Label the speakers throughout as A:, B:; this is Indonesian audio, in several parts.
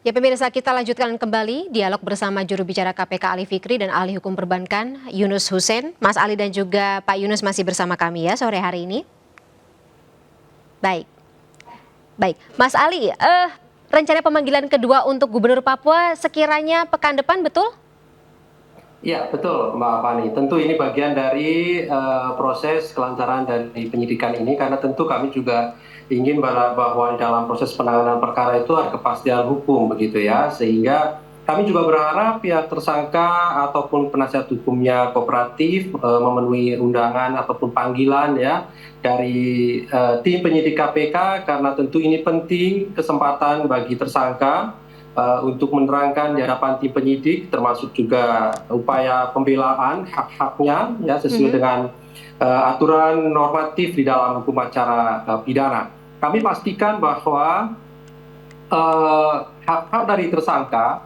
A: Ya pemirsa, kita lanjutkan kembali dialog bersama juru bicara KPK Ali Fikri dan ahli hukum perbankan Yunus Hussein. Mas Ali dan juga Pak Yunus masih bersama kami ya sore hari ini. Baik, baik. Mas Ali, rencana pemanggilan kedua untuk Gubernur Papua sekiranya pekan depan betul?
B: Ya, betul, Mbak Fani. Tentu ini bagian dari proses kelancaran dari penyidikan ini, karena tentu kami juga ingin bahwa di dalam proses penanganan perkara itu ada kepastian hukum, begitu ya. Sehingga kami juga berharap pihak tersangka ataupun penasihat hukumnya kooperatif memenuhi undangan ataupun panggilan ya dari tim penyidik KPK, karena tentu ini penting kesempatan bagi tersangka untuk menerangkan di hadapan tim penyidik, termasuk juga upaya pembelaan hak-haknya ya sesuai dengan aturan normatif di dalam hukum acara pidana. Kami pastikan bahwa hak-hak dari tersangka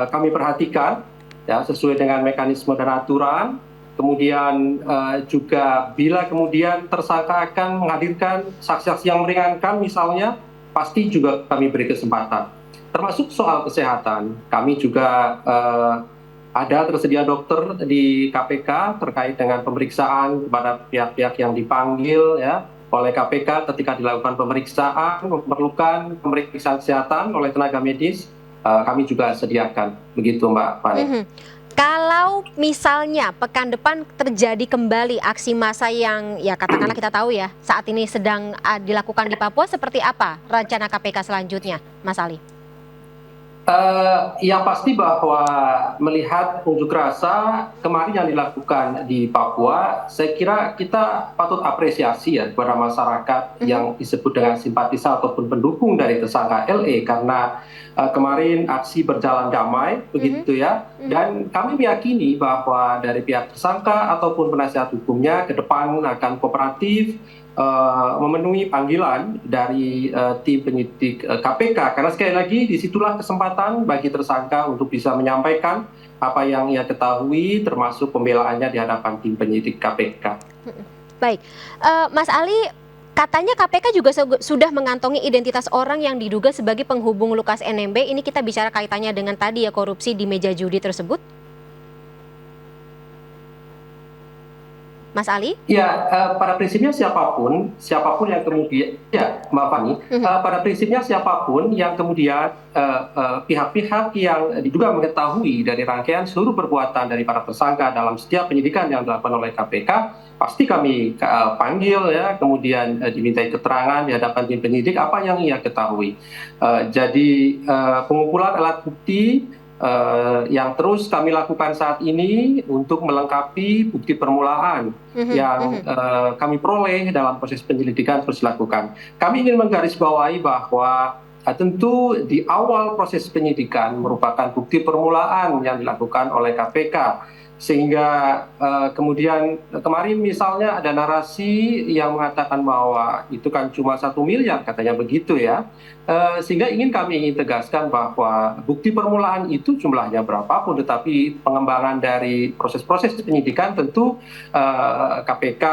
B: kami perhatikan ya sesuai dengan mekanisme dan aturan. Kemudian juga bila kemudian tersangka akan menghadirkan saksi-saksi yang meringankan misalnya, pasti juga kami beri kesempatan. Termasuk soal kesehatan, kami juga ada tersedia dokter di KPK terkait dengan pemeriksaan kepada pihak-pihak yang dipanggil ya oleh KPK ketika dilakukan pemeriksaan, memerlukan pemeriksaan kesehatan oleh tenaga medis, kami juga sediakan. Begitu Mbak Fani.
A: Kalau misalnya pekan depan terjadi kembali aksi massa yang ya katakanlah kita tahu ya saat ini sedang dilakukan di Papua, seperti apa rencana KPK selanjutnya, Mas Ali?
B: Yang pasti bahwa melihat unjuk rasa kemarin yang dilakukan di Papua, saya kira kita patut apresiasi ya kepada masyarakat yang disebut dengan simpatisan ataupun pendukung dari tersangka LE, karena kemarin aksi berjalan damai, begitu ya. Dan kami meyakini bahwa dari pihak tersangka ataupun penasihat hukumnya ke depan akan kooperatif memenuhi panggilan dari tim penyidik KPK, karena sekali lagi disitulah kesempatan bagi tersangka untuk bisa menyampaikan apa yang ia ketahui termasuk pembelaannya di hadapan tim penyidik KPK.
A: Baik, Mas Ali, katanya KPK juga sudah mengantongi identitas orang yang diduga sebagai penghubung Lukas NMB. Ini kita bicara kaitannya dengan tadi ya korupsi di meja judi tersebut. Mas Ali?
B: Ya, pada prinsipnya siapapun yang kemudian, ya Mbak Fani, pada prinsipnya siapapun yang kemudian pihak-pihak yang diduga mengetahui dari rangkaian seluruh perbuatan dari para tersangka dalam setiap penyidikan yang dilakukan oleh KPK, pasti kami panggil ya, kemudian dimintai keterangan di hadapan tim penyidik apa yang ia ketahui. Jadi pengumpulan alat bukti yang terus kami lakukan saat ini untuk melengkapi bukti permulaan yang kami peroleh dalam proses penyelidikan terus dilakukan. Kami ingin menggarisbawahi bahwa tentu di awal proses penyidikan merupakan bukti permulaan yang dilakukan oleh KPK. Sehingga kemudian kemarin misalnya ada narasi yang mengatakan bahwa itu kan cuma 1 miliar, katanya begitu ya. Sehingga kami ingin tegaskan bahwa bukti permulaan itu jumlahnya berapapun, tetapi pengembangan dari proses-proses penyidikan tentu KPK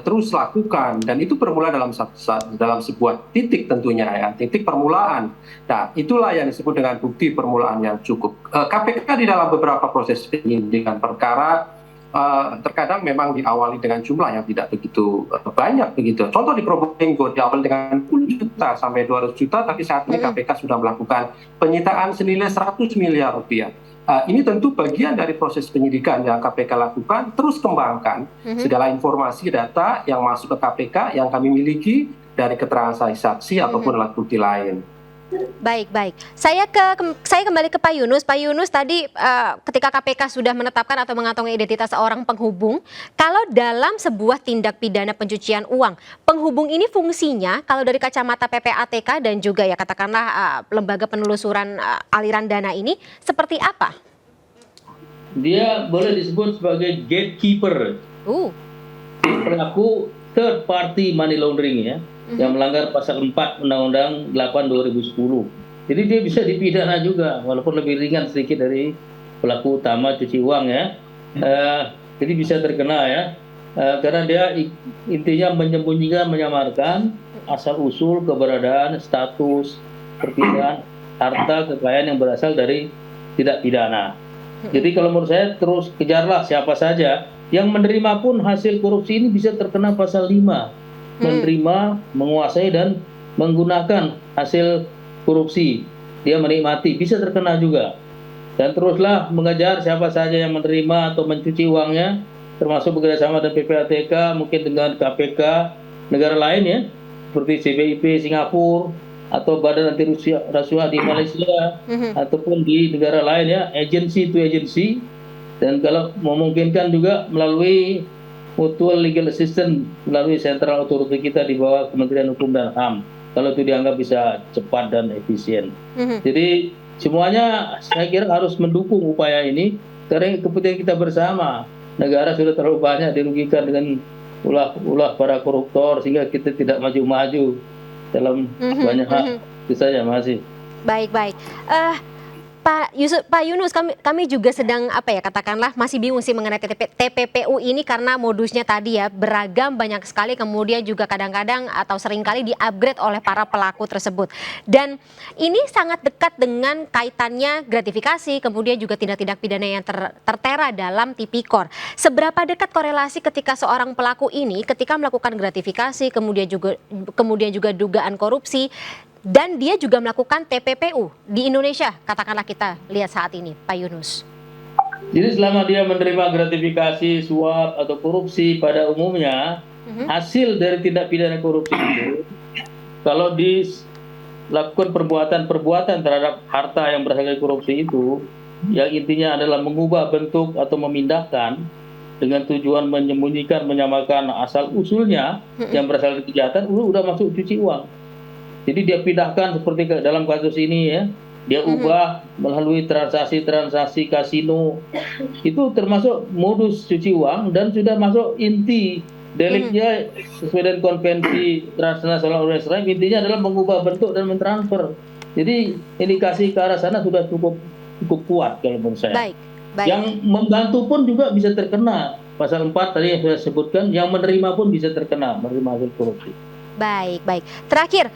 B: terus lakukan, dan itu bermula dalam sebuah titik tentunya ya, titik permulaan. Nah, itulah yang disebut dengan bukti permulaan yang cukup. KPK di dalam beberapa proses penyidikan perkara terkadang memang diawali dengan jumlah yang tidak begitu banyak begitu. Contoh di Probolinggo diawali dengan 10 juta sampai 200 juta, tapi saat ini KPK sudah melakukan penyitaan senilai 100 miliar rupiah. Ini tentu bagian dari proses penyidikan yang KPK lakukan, terus kembangkan segala informasi data yang masuk ke KPK yang kami miliki dari keterangan saksi ataupun alat bukti lain.
A: Baik, baik. Saya kembali ke Pak Yunus. Pak Yunus tadi ketika KPK sudah menetapkan atau mengantongi identitas seorang penghubung, kalau dalam sebuah tindak pidana pencucian uang, penghubung ini fungsinya kalau dari kacamata PPATK dan juga ya katakanlah lembaga penelusuran aliran dana ini seperti apa?
C: Dia boleh disebut sebagai gatekeeper, pelaku third party money laundering ya, yang melanggar pasal 4 Undang-Undang 8 2010. Jadi dia bisa dipidana juga, walaupun lebih ringan sedikit dari pelaku utama cuci uang ya. Jadi bisa terkena ya, karena dia intinya menyembunyikan, menyamarkan asal usul, keberadaan, status, perpindahan harta kekayaan yang berasal dari tindak pidana. Jadi kalau menurut saya terus kejarlah siapa saja yang menerima pun hasil korupsi ini bisa terkena pasal 5. Menerima, menguasai dan menggunakan hasil korupsi. Dia menikmati, bisa terkena juga. Dan teruslah mengejar siapa saja yang menerima atau mencuci uangnya, termasuk bekerjasama dengan PPATK, mungkin dengan KPK, negara lain ya, seperti CPIP Singapura, atau Badan Anti Rasuah di Malaysia, ataupun di negara lain ya, agency to agency, dan kalau memungkinkan juga melalui mutual legal assistance, melalui central authority kita di bawah Kementerian Hukum dan HAM, kalau itu dianggap bisa cepat dan efisien. Jadi semuanya saya kira harus mendukung upaya ini, karena kepentingan kita bersama. Negara sudah terlalu banyak dirugikan dengan ulah para koruptor, sehingga kita tidak maju-maju dalam banyak hal. Itu saja, masih.
A: Baik. Pak Yunus, kami juga sedang katakanlah masih bingung sih mengenai TPPU ini, karena modusnya tadi ya beragam, banyak sekali, kemudian juga kadang-kadang atau seringkali di-upgrade oleh para pelaku tersebut. Dan ini sangat dekat dengan kaitannya gratifikasi, kemudian juga tindak-tindak pidana yang tertera dalam Tipikor. Seberapa dekat korelasi ketika seorang pelaku ini ketika melakukan gratifikasi, kemudian juga dugaan korupsi, dan dia juga melakukan TPPU di Indonesia, katakanlah kita lihat saat ini, Pak Yunus.
C: Jadi selama dia menerima gratifikasi, suap, atau korupsi pada umumnya, hasil dari tindak pidana korupsi itu, kalau dilakukan perbuatan terhadap harta yang berasal dari korupsi itu, yang intinya adalah mengubah bentuk atau memindahkan dengan tujuan menyembunyikan, menyamakan asal usulnya yang berasal dari kejahatan, udah masuk cuci uang. Jadi dia pindahkan seperti dalam kasus ini ya, dia ubah melalui transaksi kasino, itu termasuk modus cuci uang dan sudah masuk inti deliknya sesuai dengan konvensi transnasional organisasi. Intinya adalah mengubah bentuk dan mentransfer. Jadi indikasi ke arah sana sudah cukup kuat kalau menurut saya.
A: Baik.
C: Yang membantu pun juga bisa terkena pasal 4 tadi yang saya sebutkan, yang menerima pun bisa terkena menerima hasil korupsi.
A: Baik. Terakhir,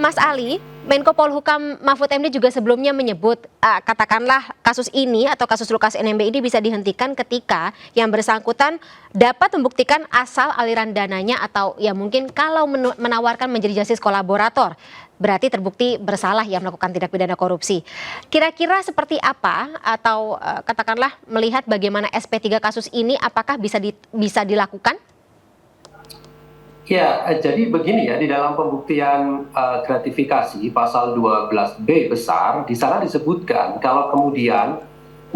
A: Mas Ali, Menko Polhukam Mahfud MD juga sebelumnya menyebut katakanlah kasus ini atau kasus Lukas NMB ini bisa dihentikan ketika yang bersangkutan dapat membuktikan asal aliran dananya, atau ya mungkin kalau menawarkan menjadi justice kolaborator, berarti terbukti bersalah yang melakukan tindak pidana korupsi. Kira-kira seperti apa, atau katakanlah melihat bagaimana SP3 kasus ini, apakah bisa dilakukan?
B: Ya, jadi begini ya, di dalam pembuktian gratifikasi pasal 12B besar, di sana disebutkan kalau kemudian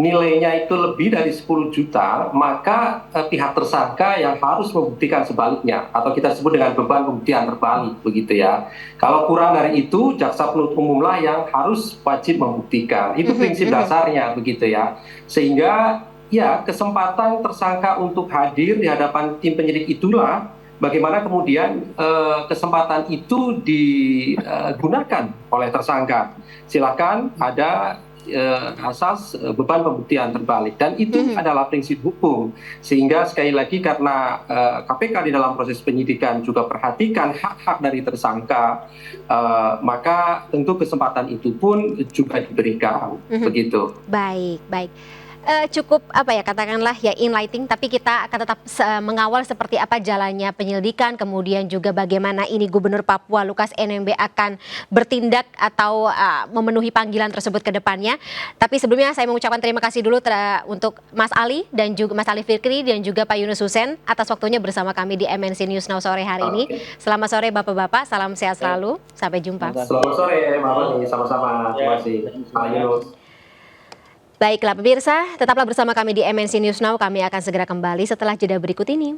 B: nilainya itu lebih dari 10 juta, maka pihak tersangka yang harus membuktikan sebaliknya, atau kita sebut dengan beban pembuktian terbalik, begitu ya. Kalau kurang dari itu, jaksa penuntut umumlah yang harus wajib membuktikan. Itu prinsip dasarnya, begitu ya. Sehingga ya kesempatan tersangka untuk hadir di hadapan tim penyidik itulah bagaimana kemudian kesempatan itu digunakan oleh tersangka. Silakan ada asas beban pembuktian terbalik, dan itu adalah prinsip hukum. Sehingga sekali lagi karena KPK di dalam proses penyidikan juga perhatikan hak-hak dari tersangka, maka tentu kesempatan itu pun juga diberikan. Begitu.
A: Baik. Cukup katakanlah ya enlightening, tapi kita akan tetap mengawal seperti apa jalannya penyelidikan, kemudian juga bagaimana ini Gubernur Papua Lukas NMB akan bertindak atau memenuhi panggilan tersebut ke depannya. Tapi sebelumnya saya mengucapkan terima kasih dulu untuk Mas Ali dan juga Mas Ali Fikri dan juga Pak Yunus Hussein atas waktunya bersama kami di MNC News Now sore hari ini. Selamat sore Bapak-bapak, salam sehat selalu, sampai jumpa.
B: Selamat sore Mbak Fani, sama-sama. Terima kasih Pak Yunus.
A: Baiklah pemirsa, tetaplah bersama kami di MNC News Now. Kami akan segera kembali setelah jeda berikut ini.